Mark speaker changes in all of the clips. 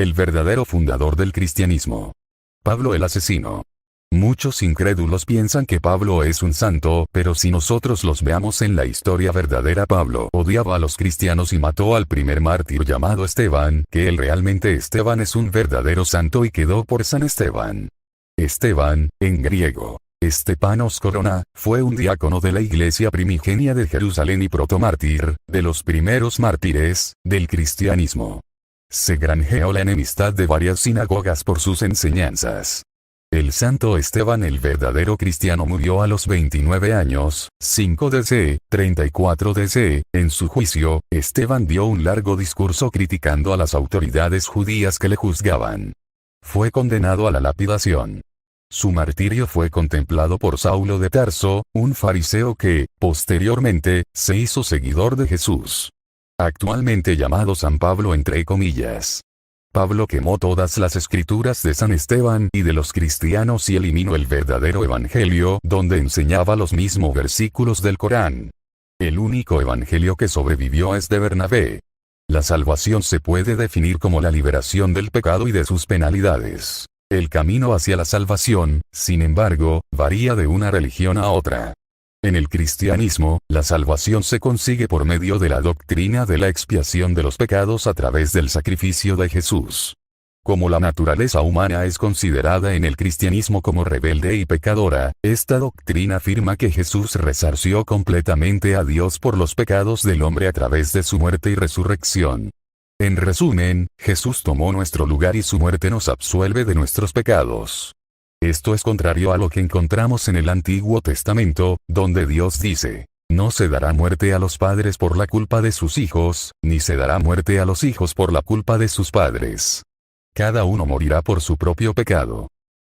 Speaker 1: el verdadero fundador del cristianismo. Pablo el asesino. Muchos incrédulos piensan que Pablo es un santo, pero si nosotros los veamos en la historia verdadera, Pablo odiaba a los cristianos y mató al primer mártir llamado Esteban, que él realmente Esteban es un verdadero santo y quedó por San Esteban. Esteban, en griego, Estepanos Corona, fue un diácono de la iglesia primigenia de Jerusalén y protomártir, de los primeros mártires, del cristianismo. Se granjeó la enemistad de varias sinagogas por sus enseñanzas. El santo Esteban el verdadero cristiano murió a los 29 años, 5 DC, 34 DC, en su juicio, Esteban dio un largo discurso criticando a las autoridades judías que le juzgaban. Fue condenado a la lapidación. Su martirio fue contemplado por Saulo de Tarso, un fariseo que, posteriormente, se hizo seguidor de Jesús. Actualmente llamado San Pablo entre comillas. Pablo quemó todas las escrituras de San Esteban y de los cristianos y eliminó el verdadero evangelio donde enseñaba los mismos versículos del Corán. El único evangelio que sobrevivió es de Bernabé. La salvación se puede definir como la liberación del pecado y de sus penalidades. El camino hacia la salvación, sin embargo, varía de una religión a otra. En el cristianismo, la salvación se consigue por medio de la doctrina de la expiación de los pecados a través del sacrificio de Jesús. Como la naturaleza humana es considerada en el cristianismo como rebelde y pecadora, esta doctrina afirma que Jesús resarció completamente a Dios por los pecados del hombre a través de su muerte y resurrección. En resumen, Jesús tomó nuestro lugar y su muerte nos absuelve de nuestros pecados. Esto es contrario a lo que encontramos en el Antiguo Testamento, donde Dios dice, no se dará muerte a los padres por la culpa de sus hijos, ni se dará muerte a los hijos por la culpa de sus padres. Cada uno morirá por su propio pecado.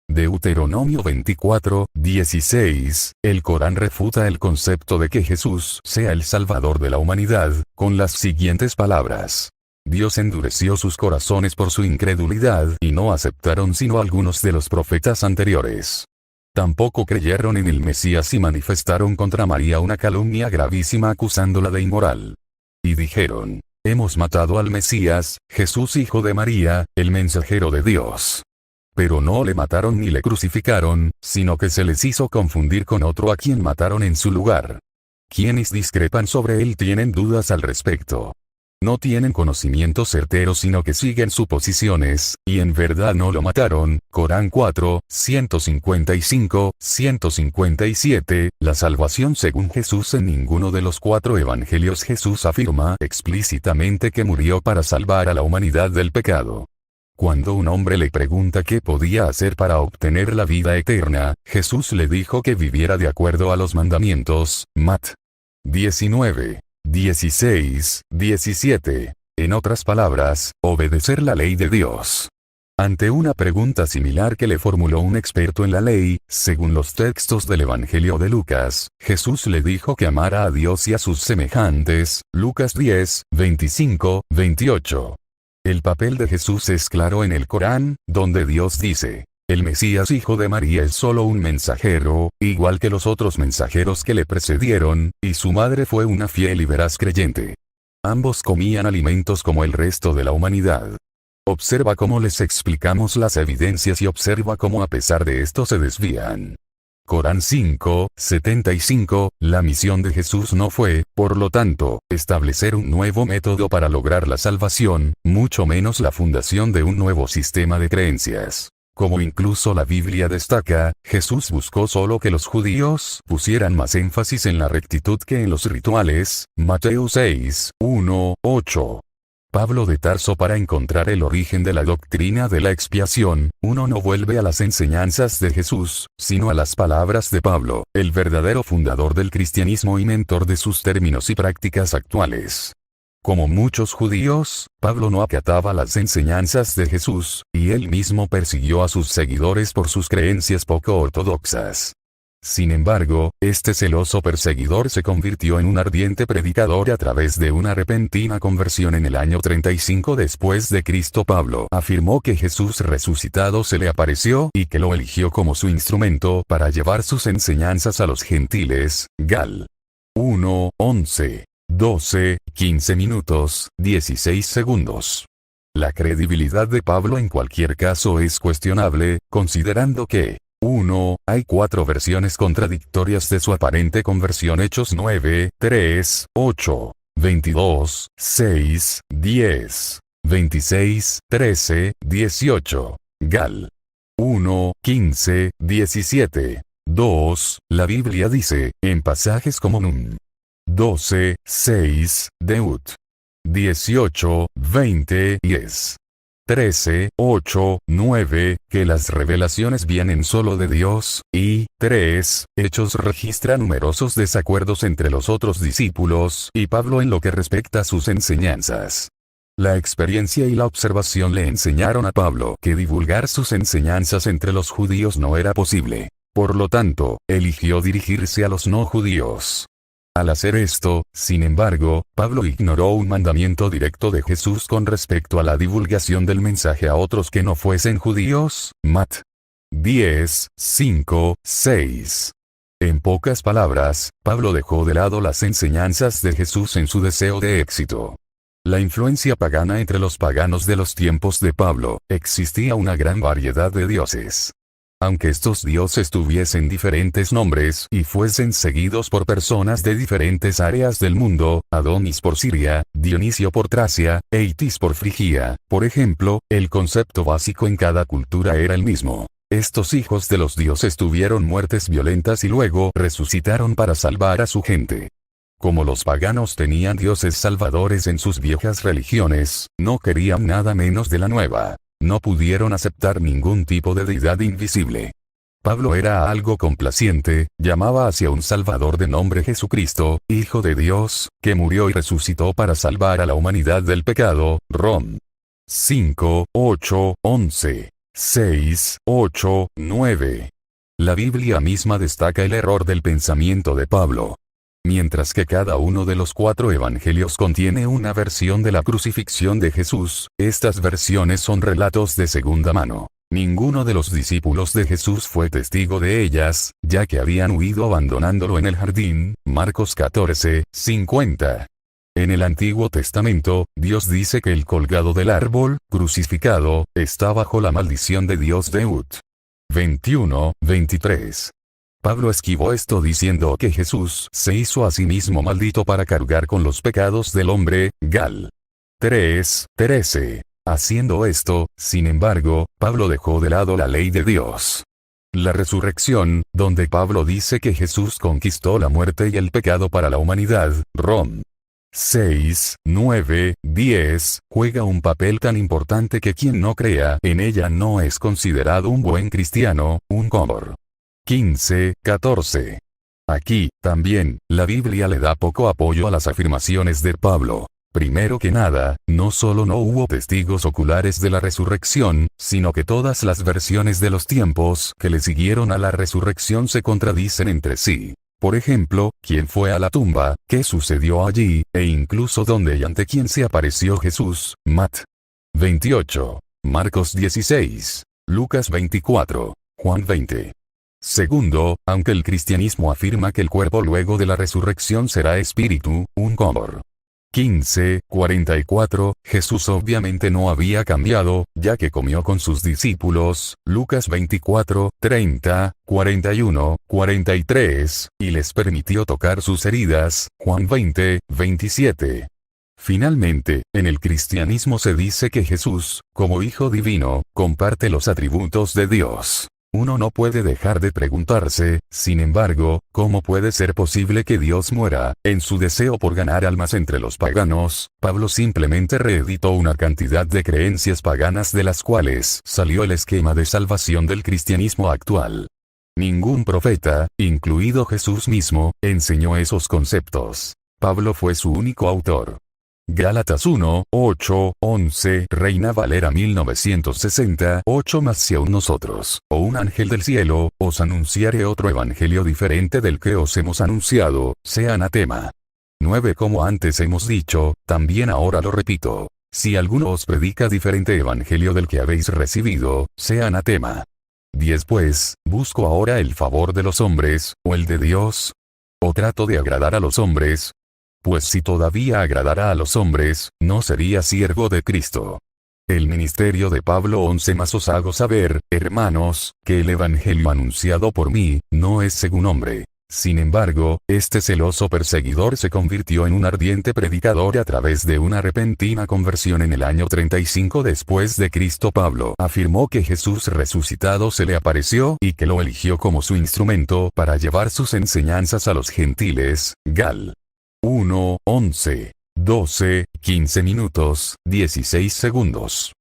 Speaker 1: Deuteronomio 24, 16, el Corán refuta el concepto de que Jesús sea el Salvador de la humanidad, con las siguientes palabras. Dios endureció sus corazones por su incredulidad y no aceptaron sino algunos de los profetas anteriores. Tampoco creyeron en el Mesías y manifestaron contra María una calumnia gravísima acusándola de inmoral. Y dijeron, hemos matado al Mesías, Jesús hijo de María, el mensajero de Dios. Pero no le mataron ni le crucificaron, sino que se les hizo confundir con otro a quien mataron en su lugar. Quienes discrepan sobre él tienen dudas al respecto. No tienen conocimiento certero sino que siguen suposiciones, y en verdad no lo mataron. Corán 4, 155, 157, la salvación según Jesús en ninguno de los 4 evangelios Jesús afirma explícitamente que murió para salvar a la humanidad del pecado. Cuando un hombre le pregunta qué podía hacer para obtener la vida eterna, Jesús le dijo que viviera de acuerdo a los mandamientos, Mat. 19. 16, 17. En otras palabras, obedecer la ley de Dios. Ante una pregunta similar que le formuló un experto en la ley, según los textos del Evangelio de Lucas, Jesús le dijo que amara a Dios y a sus semejantes, Lucas 10, 25, 28. El papel de Jesús es claro en el Corán, donde Dios dice, el Mesías hijo de María es solo un mensajero, igual que los otros mensajeros que le precedieron, y su madre fue una fiel y veraz creyente. Ambos comían alimentos como el resto de la humanidad. Observa cómo les explicamos las evidencias y observa cómo a pesar de esto se desvían. Corán 5, 75, la misión de Jesús no fue, por lo tanto, establecer un nuevo método para lograr la salvación, mucho menos la fundación de un nuevo sistema de creencias. Como incluso la Biblia destaca, Jesús buscó solo que los judíos pusieran más énfasis en la rectitud que en los rituales, Mateo 6, 1, 8. Pablo de Tarso para encontrar el origen de la doctrina de la expiación, uno no vuelve a las enseñanzas de Jesús, sino a las palabras de Pablo, el verdadero fundador del cristianismo y mentor de sus términos y prácticas actuales. Como muchos judíos, Pablo no acataba las enseñanzas de Jesús, y él mismo persiguió a sus seguidores por sus creencias poco ortodoxas. Sin embargo, este celoso perseguidor se convirtió en un ardiente predicador a través de una repentina conversión en el año 35 después de Cristo. Pablo afirmó que Jesús resucitado se le apareció y que lo eligió como su instrumento para llevar sus enseñanzas a los gentiles. Gal. 1, 11. 12, 15 minutos, 16 segundos. La credibilidad de Pablo en cualquier caso es cuestionable, considerando que 1. Hay 4 versiones contradictorias de su aparente conversión. Hechos 9, 3, 8, 22, 6, 10, 26, 13, 18. Gal. 1, 15, 17. 2. La Biblia dice, en pasajes como Nun. 12, 6, Deut. 18, 20, 10. 13, 8, 9, que las revelaciones vienen solo de Dios, y 3, Hechos registra numerosos desacuerdos entre los otros discípulos y Pablo en lo que respecta a sus enseñanzas. La experiencia y la observación le enseñaron a Pablo que divulgar sus enseñanzas entre los judíos no era posible. Por lo tanto, eligió dirigirse a los no judíos. Al hacer esto, sin embargo, Pablo ignoró un mandamiento directo de Jesús con respecto a la divulgación del mensaje a otros que no fuesen judíos, Mat. 10, 5, 6. En pocas palabras, Pablo dejó de lado las enseñanzas de Jesús en su deseo de éxito. La influencia pagana entre los paganos de los tiempos de Pablo, existía una gran variedad de dioses. Aunque estos dioses tuviesen diferentes nombres y fuesen seguidos por personas de diferentes áreas del mundo, Adonis por Siria, Dionisio por Tracia, e Itis por Frigia, por ejemplo, el concepto básico en cada cultura era el mismo. Estos hijos de los dioses tuvieron muertes violentas y luego resucitaron para salvar a su gente. Como los paganos tenían dioses salvadores en sus viejas religiones, no querían nada menos de la nueva. No pudieron aceptar ningún tipo de deidad invisible. Pablo era algo complaciente, llamaba hacia un Salvador de nombre Jesucristo, Hijo de Dios, que murió y resucitó para salvar a la humanidad del pecado, Rom. 5, 8, 11, 6, 8, 9. La Biblia misma destaca el error del pensamiento de Pablo. Mientras que cada uno de los 4 evangelios contiene una versión de la crucifixión de Jesús, estas versiones son relatos de segunda mano. Ninguno de los discípulos de Jesús fue testigo de ellas, ya que habían huido abandonándolo en el jardín, Marcos 14, 50. En el Antiguo Testamento, Dios dice que el colgado del árbol, crucificado, está bajo la maldición de Dios. Deut. 21, 23. Pablo esquivó esto diciendo que Jesús se hizo a sí mismo maldito para cargar con los pecados del hombre, Gal. 3, 13. Haciendo esto, sin embargo, Pablo dejó de lado la ley de Dios. La resurrección, donde Pablo dice que Jesús conquistó la muerte y el pecado para la humanidad, Rom. 6, 9, 10, juega un papel tan importante que quien no crea en ella no es considerado un buen cristiano, un comor. 15, 14. Aquí, también, la Biblia le da poco apoyo a las afirmaciones de Pablo. Primero que nada, no solo no hubo testigos oculares de la resurrección, sino que todas las versiones de los tiempos que le siguieron a la resurrección se contradicen entre sí. Por ejemplo, quién fue a la tumba, qué sucedió allí, e incluso dónde y ante quién se apareció Jesús, Mat. 28, Marcos 16, Lucas 24, Juan 20. Segundo, aunque el cristianismo afirma que el cuerpo luego de la resurrección será espíritu, un comor. 15, 44, Jesús obviamente no había cambiado, ya que comió con sus discípulos, Lucas 24, 30, 41, 43, y les permitió tocar sus heridas, Juan 20, 27. Finalmente, en el cristianismo se dice que Jesús, como Hijo Divino, comparte los atributos de Dios. Uno no puede dejar de preguntarse, sin embargo, ¿cómo puede ser posible que Dios muera? En su deseo por ganar almas entre los paganos, Pablo simplemente reeditó una cantidad de creencias paganas de las cuales salió el esquema de salvación del cristianismo actual. Ningún profeta, incluido Jesús mismo, enseñó esos conceptos. Pablo fue su único autor. Gálatas 1, 8, 11, Reina Valera 1960, más si aún nosotros, o un ángel del cielo, os anunciare otro evangelio diferente del que os hemos anunciado, sea anatema. 9 Como antes hemos dicho, también ahora lo repito. Si alguno os predica diferente evangelio del que habéis recibido, sea anatema. 10 Pues, ¿busco ahora el favor de los hombres, o el de Dios? ¿O trato de agradar a los hombres? Pues si todavía agradara a los hombres, no sería siervo de Cristo. El ministerio de Pablo 11 más os hago saber, hermanos, que el evangelio anunciado por mí, no es según hombre. Sin embargo, este celoso perseguidor se convirtió en un ardiente predicador a través de una repentina conversión en el año 35 después de Cristo. Pablo afirmó que Jesús resucitado se le apareció y que lo eligió como su instrumento para llevar sus enseñanzas a los gentiles. Gal. 1, 11, 12, 15 minutos, 16 segundos.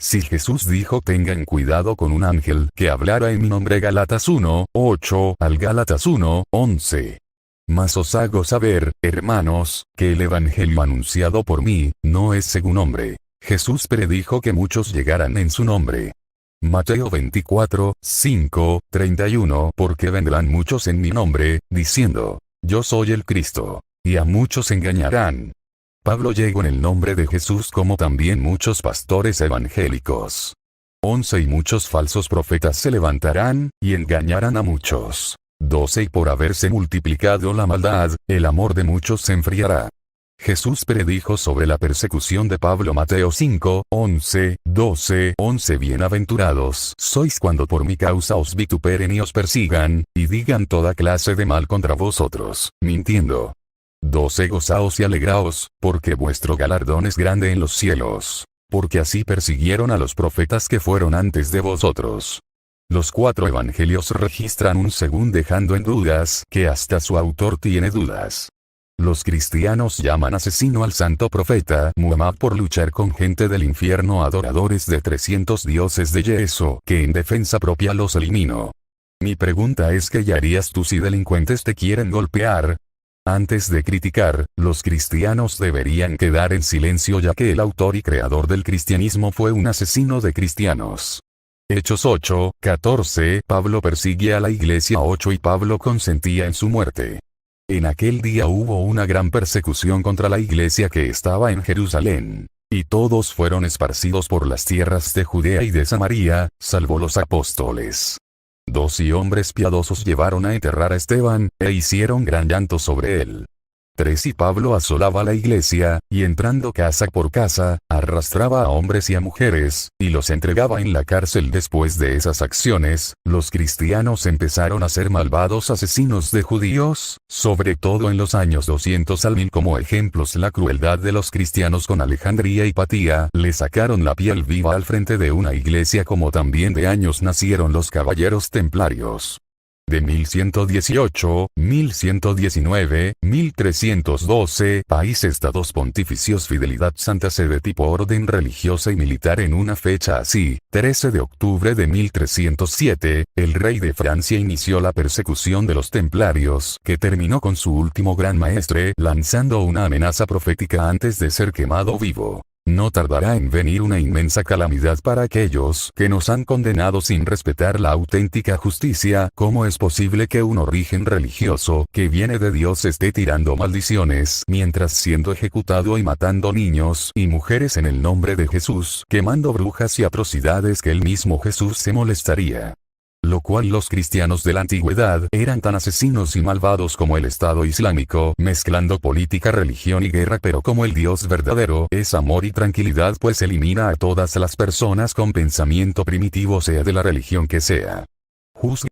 Speaker 1: Si Jesús dijo tengan cuidado con un ángel que hablara en mi nombre, Gálatas 1, 8 al Gálatas 1, 11. Mas os hago saber, hermanos, que el evangelio anunciado por mí, no es según hombre. Jesús predijo que muchos llegaran en su nombre. Mateo 24, 5, 31. Porque vendrán muchos en mi nombre, diciendo, yo soy el Cristo. Y a muchos engañarán. Pablo llegó en el nombre de Jesús como también muchos pastores evangélicos. 11 Y muchos falsos profetas se levantarán, y engañarán a muchos. 12 Y por haberse multiplicado la maldad, el amor de muchos se enfriará. Jesús predijo sobre la persecución de Pablo. Mateo 5, 11, 12, 11. Bienaventurados sois cuando por mi causa os vituperen y os persigan, y digan toda clase de mal contra vosotros, mintiendo. 12 Gozaos y alegraos, porque vuestro galardón es grande en los cielos. Porque así persiguieron a los profetas que fueron antes de vosotros. Los 4 evangelios registran un según dejando en dudas que hasta su autor tiene dudas. Los cristianos llaman asesino al santo profeta Muhammad por luchar con gente del infierno, adoradores de 300 dioses de yeso que en defensa propia los eliminó. Mi pregunta es: ¿qué harías tú si delincuentes te quieren golpear? Antes de criticar, los cristianos deberían quedar en silencio, ya que el autor y creador del cristianismo fue un asesino de cristianos. Hechos 8, 14. Pablo persigue a la iglesia. 8 Y Pablo consentía en su muerte. En aquel día hubo una gran persecución contra la iglesia que estaba en Jerusalén. Y todos fueron esparcidos por las tierras de Judea y de Samaria, salvo los apóstoles. 12 hombres piadosos llevaron a enterrar a Esteban, e hicieron gran llanto sobre él. 3 Y Pablo asolaba la iglesia, y entrando casa por casa, arrastraba a hombres y a mujeres, y los entregaba en la cárcel. Después de esas acciones, los cristianos empezaron a ser malvados asesinos de judíos, sobre todo en los años 200 al 1000. Como ejemplos, la crueldad de los cristianos con Alejandría y Patía, le sacaron la piel viva al frente de una iglesia. Como también de años nacieron los caballeros templarios. De 1118, 1119, 1312, país estados pontificios, fidelidad, santa sede, tipo orden religiosa y militar. En una fecha así, 13 de octubre de 1307, el rey de Francia inició la persecución de los templarios, que terminó con su último gran maestre, lanzando una amenaza profética antes de ser quemado vivo. No tardará en venir una inmensa calamidad para aquellos que nos han condenado sin respetar la auténtica justicia. ¿Cómo es posible que un origen religioso que viene de Dios esté tirando maldiciones mientras siendo ejecutado y matando niños y mujeres en el nombre de Jesús, quemando brujas y atrocidades que el mismo Jesús se molestaría? Lo cual los cristianos de la antigüedad eran tan asesinos y malvados como el Estado Islámico, mezclando política, religión y guerra. Pero como el Dios verdadero es amor y tranquilidad, pues elimina a todas las personas con pensamiento primitivo, sea de la religión que sea. Juzgue